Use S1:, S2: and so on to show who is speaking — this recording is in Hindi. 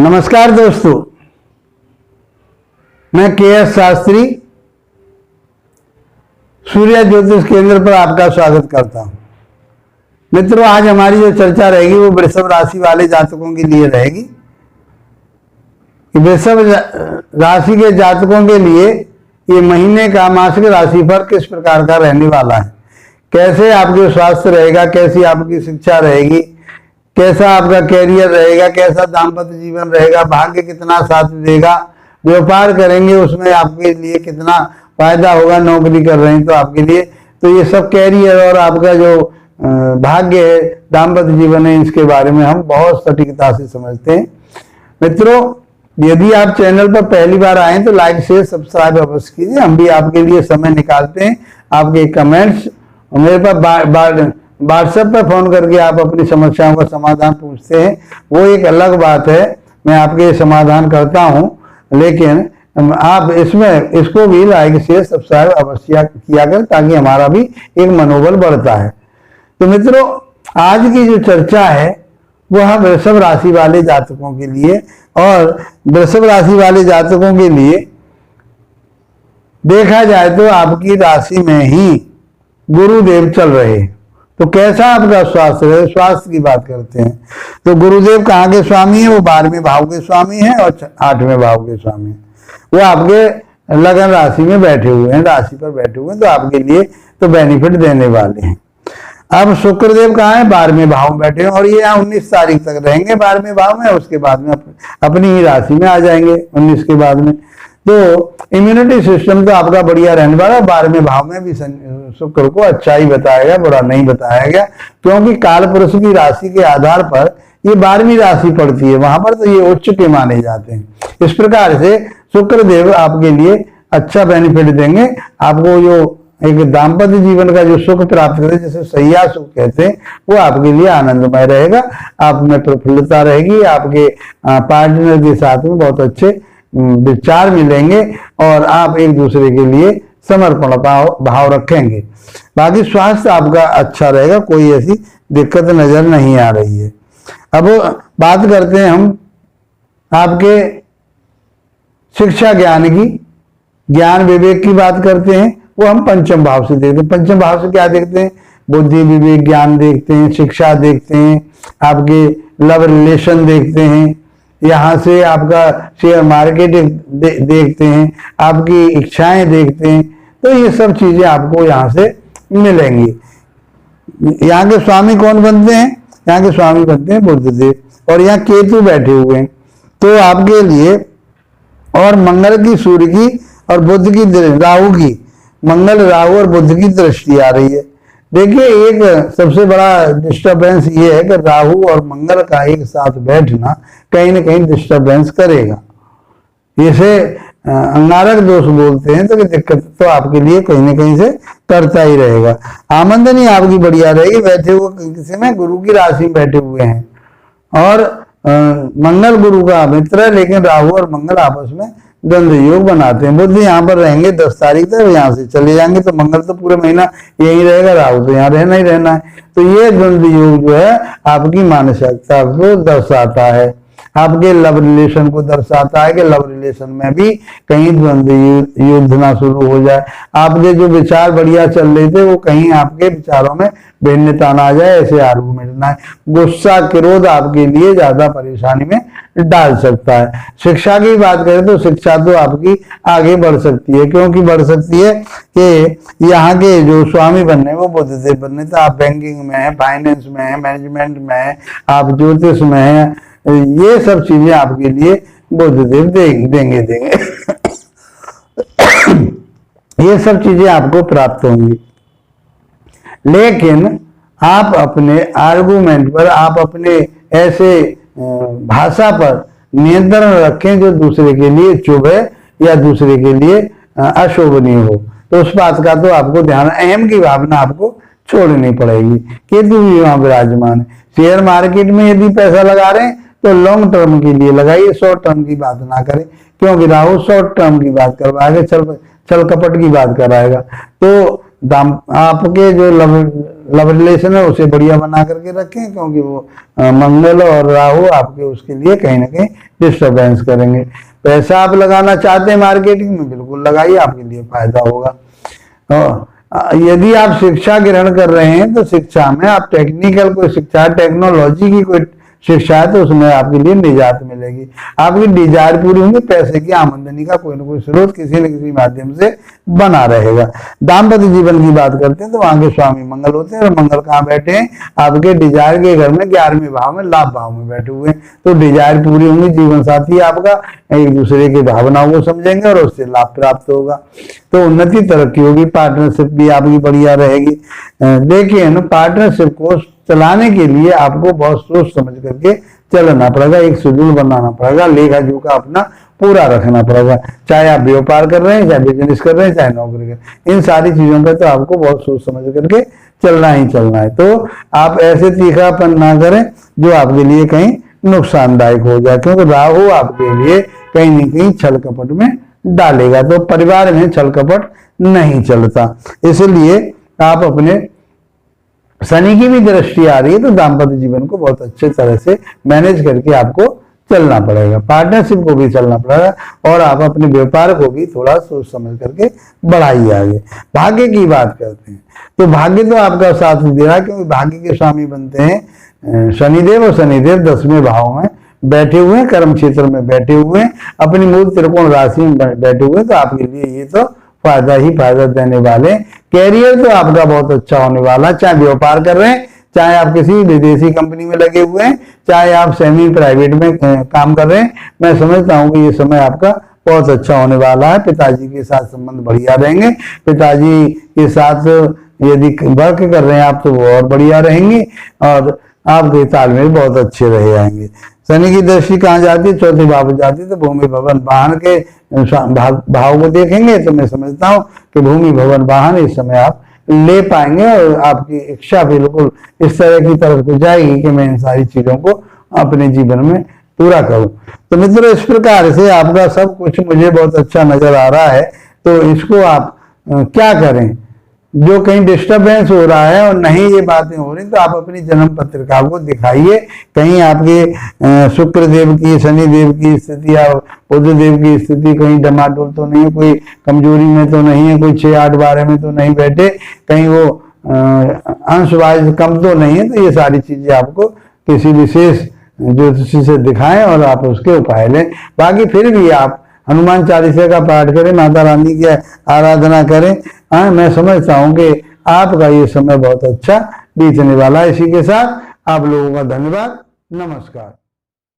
S1: नमस्कार दोस्तों, मैं के.एस. शास्त्री सूर्य ज्योतिष केंद्र पर आपका स्वागत करता हूं। मित्रों, आज हमारी जो चर्चा रहेगी वो वृषभ राशि वाले जातकों के लिए रहेगी। वृषभ राशि के जातकों के लिए ये महीने का मासिक राशिफल किस प्रकार का रहने वाला है, कैसे आपके स्वास्थ्य रहेगा, कैसी आपकी शिक्षा रहेगी, कैसा आपका कैरियर रहेगा, कैसा दाम्पत्य जीवन रहेगा, भाग्य कितना साथ देगा, व्यापार करेंगे उसमें आपके लिए कितना फायदा होगा, नौकरी कर रहे हैं तो आपके लिए, तो ये सब कैरियर और आपका जो भाग्य है, दाम्पत्य जीवन है, इसके बारे में हम बहुत सटीकता से समझते हैं। मित्रों, यदि आप चैनल पर पहली बार आए तो लाइक शेयर सब्सक्राइब अवश्य कीजिए। हम भी आपके लिए समय निकालते हैं। आपके कमेंट्स मेरे पास व्हाट्सएप पर फोन करके आप अपनी समस्याओं का समाधान पूछते हैं, वो एक अलग बात है, मैं आपके समाधान करता हूं, लेकिन आप इसको भी लाइक शेयर सब्सक्राइब अवश्य किया करें ताकि हमारा भी एक मनोबल बढ़ता है। तो मित्रों, आज की जो चर्चा है वह वृषभ राशि वाले जातकों के लिए, और वृषभ राशि वाले जातकों के लिए देखा जाए तो आपकी राशि में ही गुरुदेव चल रहे हैं, तो कैसा आपका स्वास्थ्य है, स्वास्थ्य की बात करते हैं। तो गुरुदेव कहाँ के स्वामी है? वो 12वें भाव के स्वामी है और 8वें भाव के स्वामी है। वो आपके लगन राशि में बैठे हुए हैं, राशि पर बैठे हुए हैं, तो आपके लिए तो बेनिफिट देने वाले हैं। अब शुक्रदेव कहाँ है? 12वें भाव में बैठे हैं, और ये यहाँ 19 तारीख तक रहेंगे 12वें भाव में, उसके बाद में अपनी ही राशि में आ जाएंगे 19 के बाद में। तो इम्यूनिटी सिस्टम तो आपका बढ़िया रहने वाला है। 12वें भाव में भी शुक्र को अच्छा ही बताया गया, बुरा नहीं बताया गया, क्योंकि काल पुरुष की राशि के आधार पर ये 12वीं राशि पड़ती है, वहां पर तो ये उच्च के माने जाते हैं। इस प्रकार से शुक्रदेव आपके लिए अच्छा बेनिफिट देंगे। आपको जो एक दाम्पत्य जीवन का जो सुख प्राप्त करे, जैसे सैया सुख कहते हैं, वो आपके लिए आनंदमय रहेगा। आप में प्रफुल्लता रहेगी, आपके पार्टनर के साथ में बहुत अच्छे विचार मिलेंगे और आप एक दूसरे के लिए समर्पण भाव रखेंगे। बाकी स्वास्थ्य आपका अच्छा रहेगा, कोई ऐसी दिक्कत नजर नहीं आ रही है। अब बात करते हैं हम आपके शिक्षा ज्ञान की, ज्ञान विवेक की बात करते हैं। वो हम पंचम भाव से देखते हैं। पंचम भाव से क्या देखते हैं? बुद्धि विवेक ज्ञान देखते हैं, शिक्षा देखते हैं, आपके लव रिलेशन देखते हैं, यहाँ से आपका शेयर मार्केट देखते हैं, आपकी इच्छाएं देखते हैं। तो ये सब चीजें आपको यहाँ से मिलेंगी। यहाँ के स्वामी कौन बनते हैं? यहाँ के स्वामी बनते हैं बुधदेव, और यहाँ केतु बैठे हुए हैं। तो आपके लिए और मंगल की, सूर्य की और बुध की, राहु की, मंगल राहु और बुध की दृष्टि आ रही है। देखिए, एक सबसे बड़ा डिस्टरबेंस ये है कि राहु और मंगल का एक साथ बैठना कहीं ना कहीं डिस्टरबेंस करेगा। इसे अंगारक दोष बोलते हैं। तो दिक्कत तो आपके लिए कहीं ना कहीं से करता ही रहेगा। आमदनी आपकी बढ़िया रहेगी। बैठे हुए किसी में गुरु की राशि में बैठे हुए हैं, और मंगल गुरु का मित्र है, लेकिन राहु और मंगल आपस में द्वंद्व योग बनाते हैं। बुध यहाँ पर रहेंगे 10 तारीख तक, यहाँ से चले जाएंगे, तो मंगल तो पूरे महीना यही रहेगा, राहु तो यहाँ रहना ही रहना है। तो ये द्वंद्व योग जो है आपकी मानसिकता को दर्शाता है, आपके लव रिलेशन को दर्शाता है कि लव रिलेशन में भी कहीं द्वंद्व युद्ध ना शुरू हो जाए। आपके जो विचार बढ़िया चल रहे थे वो कहीं आपके विचारों में भिन्नता ना आ जाए, ऐसे आर्गुमेंट ना है। गुस्सा क्रोध आपके लिए ज्यादा परेशानी में डाल सकता है। शिक्षा की बात करें तो शिक्षा तो आपकी आगे बढ़ सकती है, क्योंकि बढ़ सकती है कि यहाँ के जो स्वामी बनने वो बुधदेव बनने, तो आप बैंकिंग में है, फाइनेंस में है, मैनेजमेंट में है, आप ज्योतिष में है, ये सब चीजें आपके लिए बुधदेव देंगे ये सब चीजें आपको प्राप्त होंगी। लेकिन आप अपने आर्गुमेंट पर, आप अपने ऐसे भाषा पर नियंत्रण रखें जो दूसरे के लिए शुभ है या दूसरे के लिए अशोभनीय हो, तो उस बात का तो आपको ध्यान, अहम की भावना आपको छोड़नी पड़ेगी। केतु भी वहां विराजमान है। शेयर मार्केट में यदि पैसा लगा रहे हैं तो लॉन्ग टर्म के लिए लगाइए, शॉर्ट टर्म की बात ना करें, क्योंकि राहु शॉर्ट टर्म की बात करवाएगा, छल कपट की बात कराएगा। तो आपके जो लव रिलेशन है उसे बढ़िया बना करके रखें, क्योंकि वो मंगल और राहु आपके उसके लिए कहीं ना कहीं डिस्टर्बेंस करेंगे। पैसा आप लगाना चाहते हैं मार्केटिंग में, बिल्कुल लगाइए, आपके लिए फायदा होगा। यदि आप शिक्षा ग्रहण कर रहे हैं तो शिक्षा में आप टेक्निकल कोई शिक्षा, टेक्नोलॉजी की कोई शिक्षा है तो उसमें आपके लिए निजात मिलेगी, आपकी डिजायर पूरी होंगी, पैसे की आमदनी का कोई ना कोई स्रोत किसी न किसी माध्यम से बना रहेगा। दाम्पत्य जीवन की बात करते हैं तो वहां के स्वामी मंगल होते हैं, और मंगल कहाँ बैठे हैं? आपके डिजायर के घर में 11वें भाव में, लाभ भाव में बैठे हुए हैं, तो डिजायर पूरी होंगी, जीवन साथी आपका एक दूसरे की भावनाओं को समझेंगे और उससे लाभ प्राप्त होगा, तो उन्नति तरक्की होगी, पार्टनरशिप भी आपकी बढ़िया रहेगी। देखिए पार्टनरशिप को चलाने के लिए आपको बहुत सोच समझ करके चलना पड़ेगा, एक शेड्यूल बनाना पड़ेगा, लेखा जोखा अपना पूरा रखना पड़ेगा, चाहे आप व्यापार कर रहे हैं, चाहे बिजनेस कर रहे हैं, चाहे नौकरी कर, इन सारी चीजों पे तो आपको बहुत सोच समझ करके चलना ही चलना है। तो आप ऐसे तीखापन ना करें जो आपके लिए कहीं नुकसानदायक हो जाए, क्योंकि राहु आपके लिए कहीं न कहीं छल कपट में डालेगा, तो परिवार में छल कपट नहीं चलता। इसलिए आप अपने शनि की भी दृष्टि आ रही है तो दाम्पत्य जीवन को बहुत अच्छे तरह से मैनेज करके आपको चलना पड़ेगा, पार्टनरशिप को भी चलना पड़ेगा, और आप अपने व्यापार को भी थोड़ा सोच समझ करके बढ़ाइए आगे। भाग्य की बात करते हैं तो भाग्य तो आपका साथ दे रहा है, क्योंकि भाग्य के स्वामी बनते हैं शनिदेव, और शनिदेव 10वें भाव में बैठे हुए हैं, कर्म क्षेत्र में बैठे हुए हैं, अपनी मूल त्रिकोण राशि में बैठे हुए हैं, तो आपके लिए ये तो फायदा ही फायदा देने वाले। कैरियर तो आपका बहुत अच्छा होने वाला, चाहे व्यापार कर रहे हैं, चाहे आप किसी विदेशी कंपनी में लगे हुए हैं, चाहे आप सेमी प्राइवेट में काम कर रहे हैं, मैं समझता हूं कि ये समय आपका बहुत अच्छा होने वाला है। पिताजी के साथ संबंध बढ़िया रहेंगे, पिताजी के साथ यदि वर्क कर रहे हैं आप तो वो और बढ़िया रहेंगे, और आपके तालमेल बहुत अच्छे रह जाएंगे। शनि की दृष्टि कहाँ जाती है? चौथे भाव में जाती है, तो भूमि भवन वाहन के भाव को देखेंगे तो मैं समझता हूँ कि भूमि भवन वाहन इस समय आप ले पाएंगे, और आपकी इच्छा बिल्कुल इस तरह की तरफ को जाएगी कि मैं इन सारी चीजों को अपने जीवन में पूरा करूं। तो मित्रों, इस प्रकार से आपका सब कुछ मुझे बहुत अच्छा नजर आ रहा है, तो इसको आप क्या करें? जो कहीं डिस्टरबेंस हो रहा है और नहीं ये बातें हो रही, तो आप अपनी जन्म पत्रिका को दिखाइए, कहीं आपके शुक्र देव की, शनि देव की स्थिति या बुध देव की स्थिति कहीं डमाडोल तो नहीं है, कोई कमजोरी में तो नहीं है, कोई 6, 8, 12 में तो नहीं बैठे, कहीं वो अंशवाइज कम तो नहीं है। तो ये सारी चीजें आपको किसी विशेष ज्योतिषी से दिखाएं और आप उसके उपाय लें। बाकी फिर भी आप हनुमान चालीसा का पाठ करें, माता रानी की आराधना करें। हाँ, मैं समझता हूं कि आपका ये समय बहुत अच्छा बीतने वाला है। इसी के साथ आप लोगों का धन्यवाद, नमस्कार।